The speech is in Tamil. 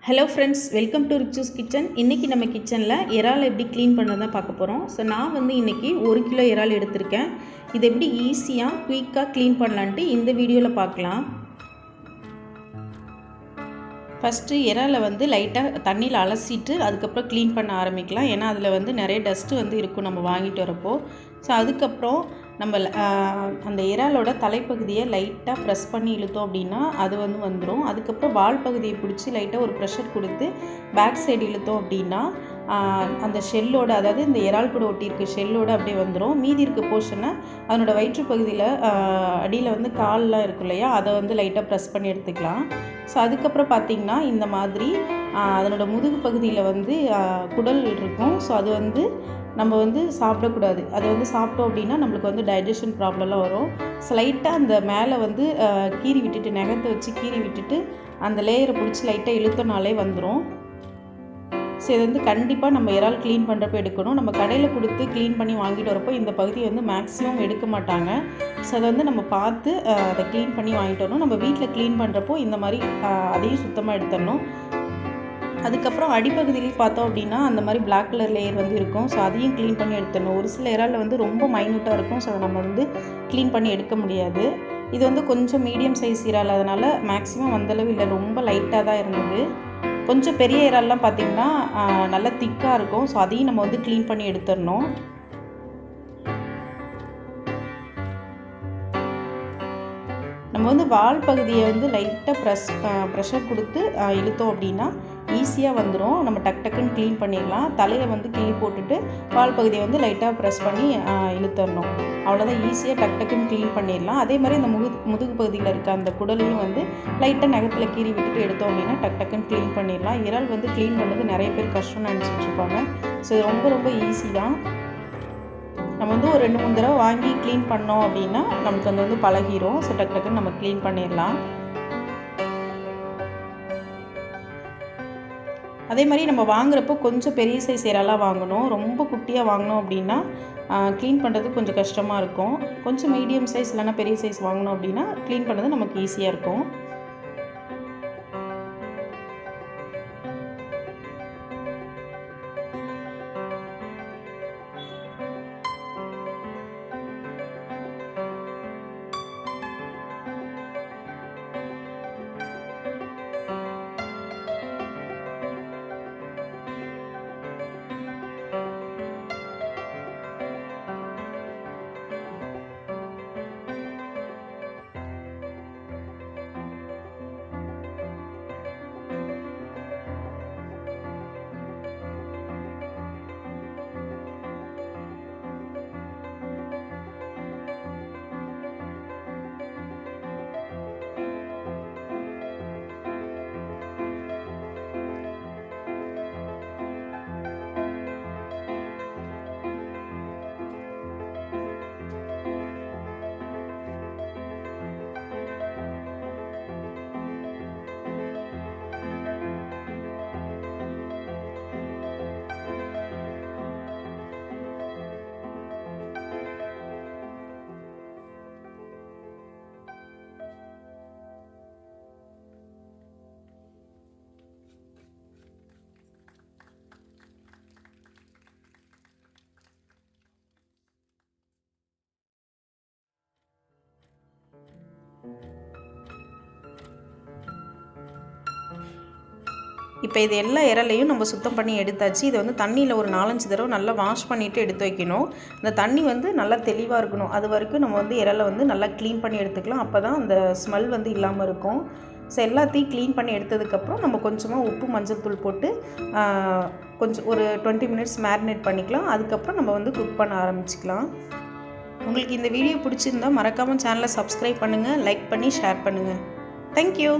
Hello friends, welcome to Richu's kitchen. இன்றைக்கி நம்ம கிச்சனில் இறால் எப்படி க்ளீன் பண்ணுறது தான் பார்க்க போகிறோம். ஸோ நான் வந்து இன்றைக்கி 1 கிலோ இறால் எடுத்திருக்கேன். இது எப்படி ஈஸியாக குயிக்காக க்ளீன் பண்ணலான்ட்டு இந்த வீடியோவில் பார்க்கலாம். ஃபஸ்ட்டு இறாலை வந்து லைட்டாக தண்ணியில் அலசிட்டு அதுக்கப்புறம் க்ளீன் பண்ண ஆரம்பிக்கலாம். ஏன்னா அதில் வந்து நிறைய டஸ்ட்டு வந்து இருக்கும் நம்ம வாங்கிட்டு வரப்போ. ஸோ அதுக்கப்புறம் நம்ம அந்த இறாலோட தலைப்பகுதியை லைட்டாக ப்ரெஸ் பண்ணி இழுத்தோம் அப்படின்னா அது வந்து வந்துடும். அதுக்கப்புறம் வால் பகுதியை பிடிச்சி லைட்டாக ஒரு ப்ரெஷர் கொடுத்து பேக் சைடு இழுத்தோம் அப்படின்னா அந்த ஷெல்லோட, அதாவது இந்த இறால் கூட ஒட்டியிருக்க ஷெல்லோடு அப்படியே வந்துடும். மீதி இருக்க போர்ஷனை அதனோட வயிற்று பகுதியில் அடியில் வந்து கால்லாம் இருக்கும் இல்லையா, அதை வந்து லைட்டாக ப்ரெஸ் பண்ணி எடுத்துக்கலாம். ஸோ அதுக்கப்புறம் பார்த்திங்கன்னா இந்த மாதிரி அதனோட முதுகு பகுதியில் வந்து குடல் இருக்கும். ஸோ அது வந்து நம்ம வந்து சாப்பிடக்கூடாது. அது வந்து சாப்பிட்டோம் அப்படின்னா நம்மளுக்கு வந்து டைஜஷன் ப்ராப்ளம்லாம் வரும். ஸ்லைட்டாக அந்த மேலே வந்து கீறி விட்டுட்டு, நகத்தை வச்சு கீறி விட்டுட்டு அந்த லேயரை பிடிச்சி லைட்டாக இழுத்தோனாலே வந்துடும். ஸோ இது வந்து கண்டிப்பாக நம்ம இறால் க்ளீன் பண்ணுறப்போ எடுக்கணும். நம்ம கடையில் கொடுத்து க்ளீன் பண்ணி வாங்கிட்டு வரப்போ இந்த பகுதியை வந்து மேக்ஸிமம் எடுக்க மாட்டாங்க. ஸோ அதை வந்து நம்ம பார்த்து அதை க்ளீன் பண்ணி வாங்கிட்டு வரணும். நம்ம வீட்டில் க்ளீன் பண்ணுறப்போ இந்த மாதிரி அதையும் சுத்தமாக எடுத்துடணும். அதுக்கப்புறம் அடிப்பகுதியிலையும் பார்த்தோம் அப்படின்னா அந்த மாதிரி பிளாக் கலர் லேயர் வந்து இருக்கும். ஸோ அதையும் க்ளீன் பண்ணி எடுத்துடணும். ஒரு சில இறாலில் வந்து ரொம்ப மைன்யூட்டாக இருக்கும். ஸோ அதை நம்ம வந்து க்ளீன் பண்ணி எடுக்க முடியாது. இது வந்து கொஞ்சம் மீடியம் சைஸ் இறால், அதனால் மேக்ஸிமம் அந்தளவு இல்லை, ரொம்ப லைட்டாக தான் இருந்தது. கொஞ்சம் பெரிய இறால்லாம் பார்த்திங்கன்னா நல்லா திக்காக இருக்கும். ஸோ அதையும் நம்ம வந்து க்ளீன் பண்ணி எடுத்துடணும். நம்ம வந்து வால் பகுதியை வந்து லைட்டாக ப்ரெஷர் கொடுத்து இழுத்தோம் அப்படின்னா ஈஸியாக வந்துடும். நம்ம டக்குன்னு க்ளீன் பண்ணிடலாம். தலையை வந்து கிள்ளி போட்டுட்டு வால் பகுதியை வந்து லைட்டாக ப்ரெஸ் பண்ணி இழுத்துடணும். அவ்வளோதான், ஈஸியாக டக்குன்னு க்ளீன் பண்ணிடலாம். அதே மாதிரி இந்த முதுகு பகுதியில் இருக்க அந்த குடலையும் வந்து லைட்டாக நகத்தில் கீறி விட்டுட்டு எடுத்தோம் அப்படின்னா டக்குன்னு க்ளீன் பண்ணிடலாம். இறால் வந்து க்ளீன் பண்ணுறது நிறைய பேர் கஷ்டம்னு நினச்சிட்டு இருப்பாங்க. ஸோ ரொம்ப ஈஸி தான். நம்ம வந்து ஒரு 2-3 தடவை வாங்கி க்ளீன் பண்ணோம் அப்படின்னா நமக்கு அது வந்து பழகிரும். ஸோ டக்குன்னு நம்ம க்ளீன் பண்ணிடலாம். அதே மாதிரி நம்ம வாங்குறப்போ கொஞ்சம் பெரிய சைஸ் இறாலாக வாங்கணும். ரொம்ப குட்டியாக வாங்கினோம் அப்படின்னா க்ளீன் பண்ணுறது கொஞ்சம் கஷ்டமாக இருக்கும். கொஞ்சம் மீடியம் சைஸ் இல்லைனா பெரிய சைஸ் வாங்கினோம் அப்படின்னா க்ளீன் பண்ணுறது நமக்கு ஈஸியாக இருக்கும். இப்போ இது எல்லா இறாலையும் நம்ம சுத்தம் பண்ணி எடுத்தாச்சு. இதை வந்து தண்ணியில் ஒரு 4-5 தடவை நல்லா வாஷ் பண்ணிவிட்டு எடுத்து வைக்கணும். அந்த தண்ணி வந்து நல்லா தெளிவாக இருக்கணும். அது வரைக்கும் நம்ம வந்து இறாலை வந்து நல்லா க்ளீன் பண்ணி எடுத்துக்கலாம். அப்போ தான் அந்த ஸ்மெல் வந்து இல்லாமல் இருக்கும். ஸோ எல்லாத்தையும் க்ளீன் பண்ணி எடுத்ததுக்கப்புறம் நம்ம கொஞ்சமாக உப்பு, மஞ்சள் தூள் போட்டு கொஞ்சம் ஒரு 20 மினிட்ஸ் மேரினேட் பண்ணிக்கலாம். அதுக்கப்புறம் நம்ம வந்து குக் பண்ண ஆரம்பிச்சிக்கலாம். உங்களுக்கு இந்த வீடியோ பிடிச்சிருந்தால் மறக்காமல் சேனலை சப்ஸ்கிரைப் பண்ணுங்கள், லைக் பண்ணி ஷேர் பண்ணுங்கள். தேங்க்யூ.